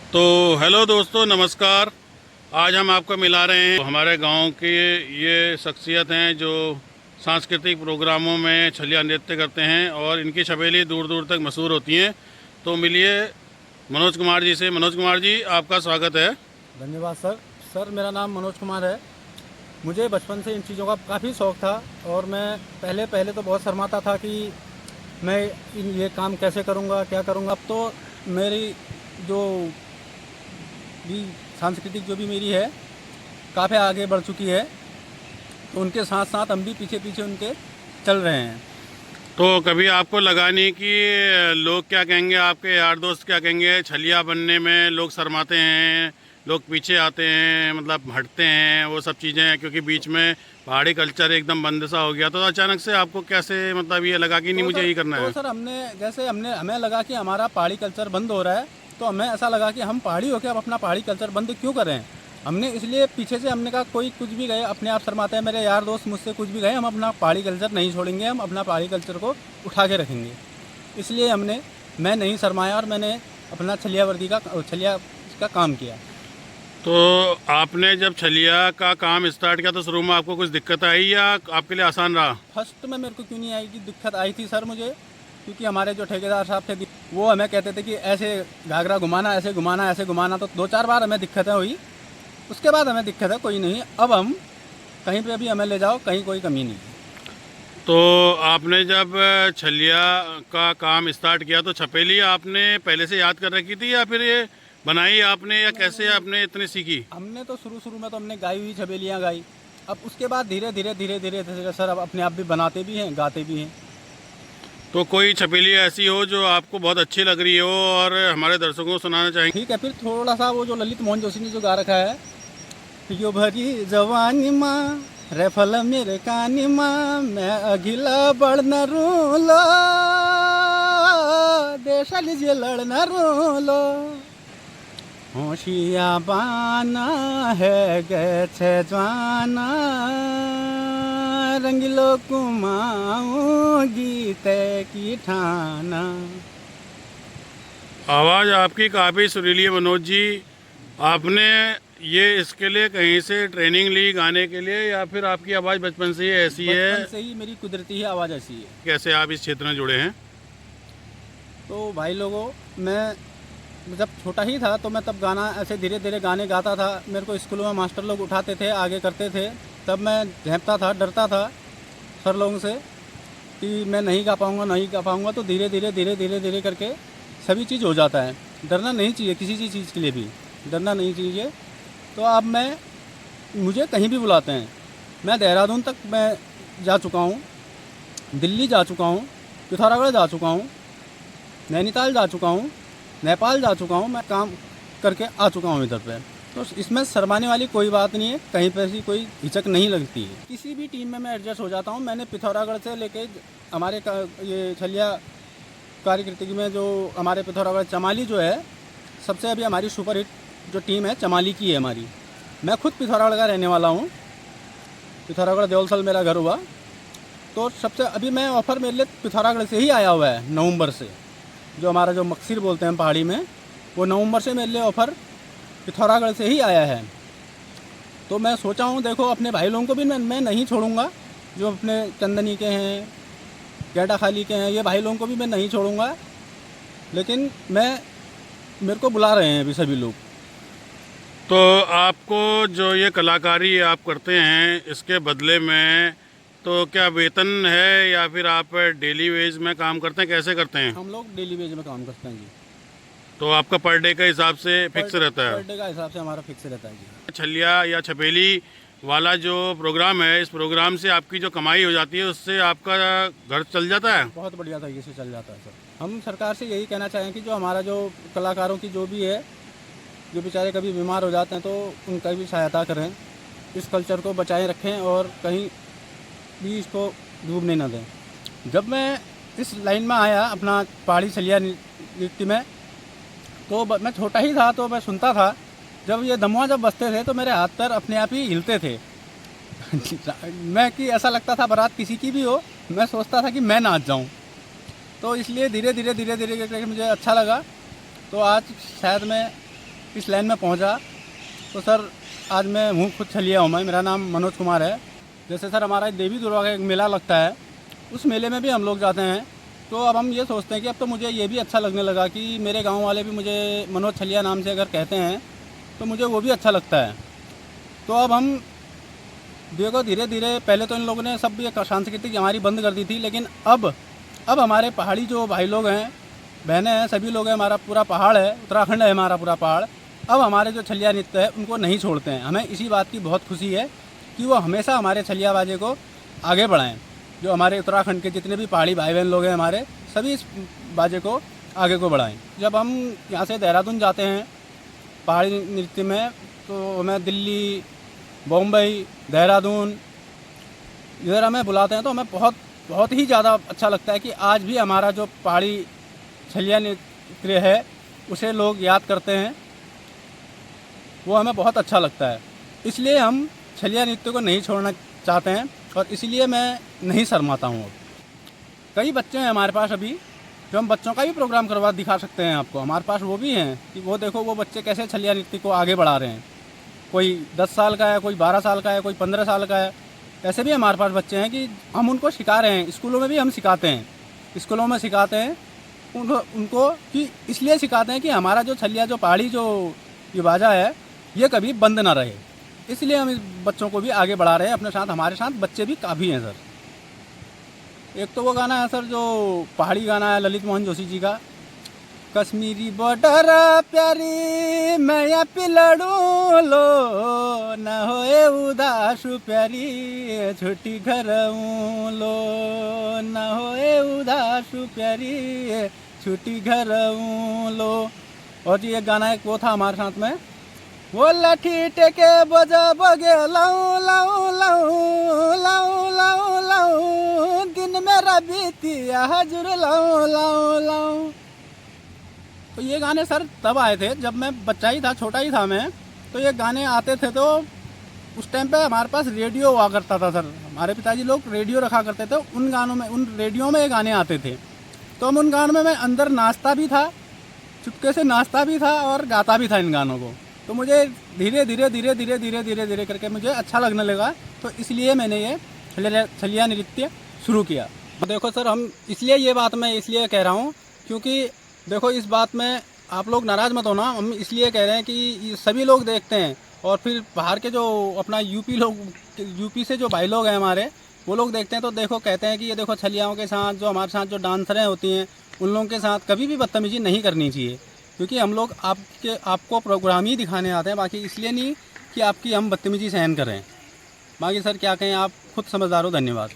तो हेलो दोस्तों, नमस्कार। आज हम आपको मिला रहे हैं हमारे गांव के ये शख्सियत हैं जो सांस्कृतिक प्रोग्रामों में छलिया नृत्य करते हैं और इनकी छबेली दूर दूर तक मशहूर होती हैं। तो मिलिए मनोज कुमार जी से। मनोज कुमार जी, आपका स्वागत है। धन्यवाद सर। सर, मेरा नाम मनोज कुमार है। मुझे बचपन से इन चीज़ों का काफ़ी शौक़ था और मैं पहले पहले तो बहुत शर्माता था कि मैं ये काम कैसे करूँगा, क्या करूँगा। अब तो मेरी जो भी सांस्कृतिक जो भी मेरी है काफ़ी आगे बढ़ चुकी है, तो उनके साथ साथ हम भी पीछे पीछे उनके चल रहे हैं। तो कभी आपको लगा नहीं कि लोग क्या कहेंगे, आपके यार दोस्त क्या कहेंगे, छलिया बनने में लोग शर्माते हैं, लोग पीछे आते हैं, मतलब हटते हैं, वो सब चीज़ें हैं, क्योंकि बीच में पहाड़ी कल्चर एकदम बंद सा हो गया। तो अचानक से आपको कैसे मतलब ये लगा कि नहीं मुझे यही करना है? तो सर हमें लगा कि हमारा पहाड़ी कल्चर बंद हो रहा है, तो हमें ऐसा लगा कि हम पहाड़ी होकर अब अपना पहाड़ी कल्चर बंद क्यों करें। हमने इसलिए पीछे से हमने कहा कोई कुछ भी गए, अपने आप शर्माते हैं मेरे यार दोस्त मुझसे, कुछ भी गए हम अपना पहाड़ी कल्चर नहीं छोड़ेंगे, हम अपना पहाड़ी कल्चर को उठा के रखेंगे। इसलिए मैं नहीं शर्माया और मैंने अपना छलिया का काम किया। तो आपने जब छलिया का काम स्टार्ट किया तो शुरू में आपको कुछ दिक्कत आई या आपके लिए आसान रहा? फर्स्ट में मेरे को क्यों नहीं आई कि दिक्कत आई थी सर मुझे, क्योंकि हमारे जो ठेकेदार साहब थे वो हमें कहते थे कि ऐसे घाघरा घुमाना, ऐसे घुमाना, ऐसे घुमाना। तो 2-4 बार हमें दिक्कतें हुई, उसके बाद हमें दिक्कत है कोई नहीं, अब हम कहीं पे भी हमें ले जाओ, कहीं कोई कमी नहीं। तो आपने जब छलिया का काम स्टार्ट किया तो छपेली आपने पहले से याद कर रखी थी या फिर ये बनाई आपने, या कैसे आपने इतनी सीखी? हमने तो शुरू में तो हमने गाई हुई छबेलियाँ गाई, अब उसके बाद धीरे धीरे सर अब अपने आप भी बनाते भी हैं, गाते भी हैं। तो कोई छपेली ऐसी हो जो आपको बहुत अच्छी लग रही हो और हमारे दर्शकों को सुनाना चाहेंगे? ठीक है, फिर थोड़ा सा वो जो ललित मोहन जोशी ने जो गा रखा है, यो भरी जवानी माँ रेफल मेरे कानी माँ, मैं अगिला बढ़ न रूलो, देश लीजिए लड़ न रूलो, होशिया बाना है गए छे जवाना, रंगीलो कुमाऊं गीते की ठाना। आवाज़ आपकी काफ़ी सुरीली है मनोज जी। आपने ये इसके लिए कहीं से ट्रेनिंग ली गाने के लिए, या फिर आपकी आवाज़ बचपन से ही ऐसी है? बचपन से ही मेरी कुदरती ही आवाज़ ऐसी है। कैसे आप इस क्षेत्र में जुड़े हैं? तो भाई लोगों, मैं जब छोटा ही था तो मैं तब गाना ऐसे धीरे धीरे गाने गाता था। मेरे को स्कूल में मास्टर लोग उठाते थे, आगे करते थे, तब मैं झेंपता था, डरता था सर लोगों से कि मैं नहीं गा पाऊँगा। तो धीरे धीरे करके सभी चीज़ हो जाता है। डरना नहीं चाहिए, किसी चीज़ के लिए भी डरना नहीं चाहिए। तो अब मुझे कहीं भी बुलाते हैं। मैं देहरादून तक मैं जा चुका हूँ, दिल्ली जा चुका हूँ, पिथौरागढ़ जा चुका हूँ, नैनीताल जा चुका हूँ, नेपाल जा चुका हूँ, मैं काम करके आ चुका हूँ इधर पे। तो इसमें शर्माने वाली कोई बात नहीं है, कहीं पर भी कोई हिचक नहीं लगती है। किसी भी टीम में मैं एडजस्ट हो जाता हूँ। मैंने पिथौरागढ़ से लेके हमारे ये छलिया कार्यकृति में जो हमारे पिथौरागढ़ चमाली जो है, सबसे अभी हमारी सुपर हिट जो टीम है चमाली की है हमारी। मैं खुद पिथौरागढ़ का रहने वाला हूँ, पिथौरागढ़ देवलसल मेरा घर हुआ। तो सबसे अभी मैं ऑफ़र मेरे लिए पिथौरागढ़ से ही आया हुआ है, नवंबर से। जो हमारा जो मकसीर बोलते हैं पहाड़ी में, वो नवंबर से मेरे लिए ऑफ़र पिथौरागढ़ से ही आया है। तो मैं सोचा हूँ, देखो अपने भाई लोगों को भी मैं नहीं छोड़ूंगा, जो अपने चंदनी के हैं, गेटा खाली के हैं, ये भाई लोगों को भी मैं नहीं छोड़ूंगा। लेकिन मेरे को बुला रहे हैं अभी सभी लोग। तो आपको जो ये कलाकारी आप करते हैं, इसके बदले में तो क्या वेतन है या फिर आप डेली वेज में काम करते हैं, कैसे करते हैं? हम लोग डेली वेज में काम करते हैं जी। तो आपका पर डे का हिसाब से फिक्स रहता है? पर डे का हिसाब से हमारा फिक्स रहता है जी। छलिया या छपेली वाला जो प्रोग्राम है, इस प्रोग्राम से आपकी जो कमाई हो जाती है उससे आपका घर चल जाता है? बहुत बढ़िया तरीके से चल जाता है सर। हम सरकार से यही कहना चाहें कि जो हमारा जो कलाकारों की जो भी है, जो बेचारे कभी बीमार हो जाते हैं, तो उनका भी सहायता करें, इस कल्चर को बचाए रखें और कहीं भी इसको डूबने न दें। जब मैं इस लाइन में आया अपना पहाड़ी छलिया नृत्य में, तो मैं छोटा ही था, तो मैं सुनता था जब ये दमुआ जब बजते थे तो मेरे हाथ पैर अपने आप ही हिलते थे। मैं कि ऐसा लगता था बारात किसी की भी हो, मैं सोचता था कि मैं नाच जाऊं। तो इसलिए धीरे धीरे करके मुझे अच्छा लगा। तो आज शायद मैं इस लाइन में पहुंचा। तो सर आज मैं हूँ खुद छलिया हूँ मैं, मेरा नाम मनोज कुमार है। जैसे सर हमारा देवी दुर्गा का एक मेला लगता है, उस मेले में भी हम लोग जाते हैं। तो अब हम ये सोचते हैं कि अब तो मुझे ये भी अच्छा लगने लगा कि मेरे गांव वाले भी मुझे मनोज छलिया नाम से अगर कहते हैं तो मुझे वो भी अच्छा लगता है। तो अब हम देखो धीरे धीरे, पहले तो इन लोगों ने सब ये सांस्कृतिक हमारी बंद कर दी थी, लेकिन अब हमारे पहाड़ी जो भाई लोग हैं, बहनें हैं, सभी लोग हैं, हमारा पूरा पहाड़ है, उत्तराखंड है हमारा पूरा पहाड़, अब हमारे जो छलिया नृत्य है उनको नहीं छोड़ते हैं। हमें इसी बात की बहुत खुशी है कि वो हमेशा हमारे छलिया बाजे को आगे बढ़ाएं। जो हमारे उत्तराखंड के जितने भी पहाड़ी भाई बहन लोग हैं हमारे, सभी इस बाजे को आगे को बढ़ाएं। जब हम यहाँ से देहरादून जाते हैं पहाड़ी नृत्य में, तो हमें दिल्ली, बम्बई, देहरादून इधर हमें बुलाते हैं, तो हमें बहुत ही ज़्यादा अच्छा लगता है कि आज भी हमारा जो पहाड़ी छलिया नृत्य है उसे लोग याद करते हैं। वो हमें बहुत अच्छा लगता है, इसलिए हम छलिया नृत्य को नहीं छोड़ना चाहते हैं और इसलिए मैं नहीं शर्माता हूँ। अब कई बच्चे हैं हमारे पास अभी, जो हम बच्चों का भी प्रोग्राम करवा दिखा सकते हैं आपको। हमारे पास वो भी हैं कि वो देखो वो बच्चे कैसे छलिया नृत्य को आगे बढ़ा रहे हैं। कोई 10 साल का है, कोई 12 साल का है, कोई 15 साल का है। ऐसे भी हमारे पास बच्चे हैं कि हम उनको सिखा रहे हैं। स्कूलों में भी हम सिखाते हैं, स्कूलों में सिखाते हैं उनको कि इसलिए सिखाते हैं कि हमारा जो छलिया, जो पहाड़ी जो ये बाजा है, ये कभी बंद ना रहे। इसलिए हम इस बच्चों को भी आगे बढ़ा रहे हैं अपने साथ। हमारे साथ बच्चे भी काफ़ी हैं सर। एक तो वो गाना है सर जो पहाड़ी गाना है ललित मोहन जोशी जी का, कश्मीरी बॉर्डर प्यारी मैं पिलड़ू लो न होए उदासु प्यारी छोटी घर लो न होए उदासु प्यारी छोटी घर लो। और जी एक गाना एक वो था हमारे साथ में, वो लाठी टेके बजा बगे लाऊं लाऊं लाऊं लाऊं लाऊं लाऊं दिन मेरा बीतिया हजूर लाऊं लाऊं लाऊं। तो ये गाने सर तब आए थे जब मैं बच्चा ही था, छोटा ही था मैं। तो ये गाने आते थे तो उस टाइम पे हमारे पास रेडियो हुआ करता था सर। हमारे पिताजी लोग रेडियो रखा करते थे, उन गानों में, उन रेडियो में ये गाने आते थे। तो हम उन गानों में मैं अंदर नाचता भी था, चुपके से नाचता भी था और गाता भी था इन गानों को। तो मुझे धीरे धीरे धीरे धीरे धीरे धीरे धीरे करके मुझे अच्छा लगने लगा। तो इसलिए मैंने ये छलिया नृत्य शुरू किया। देखो सर हम इसलिए ये बात मैं इसलिए कह रहा हूँ क्योंकि देखो इस बात में आप लोग नाराज़ मत होना। हम इसलिए कह रहे हैं कि सभी लोग देखते हैं और फिर बाहर के जो अपना यूपी से जो भाई लोग हैं हमारे, वो लोग देखते हैं तो देखो कहते हैं कि ये देखो छलियाओं के साथ जो हमारे साथ जो डांसरें होती हैं उन लोगों के साथ कभी भी बदतमीजी नहीं करनी चाहिए। क्योंकि हम लोग आपको प्रोग्राम ही दिखाने आते हैं, बाकी इसलिए नहीं कि आपकी हम बदतमीजी सहन करें। बाकी सर क्या कहें, आप खुद समझदार हो। धन्यवाद।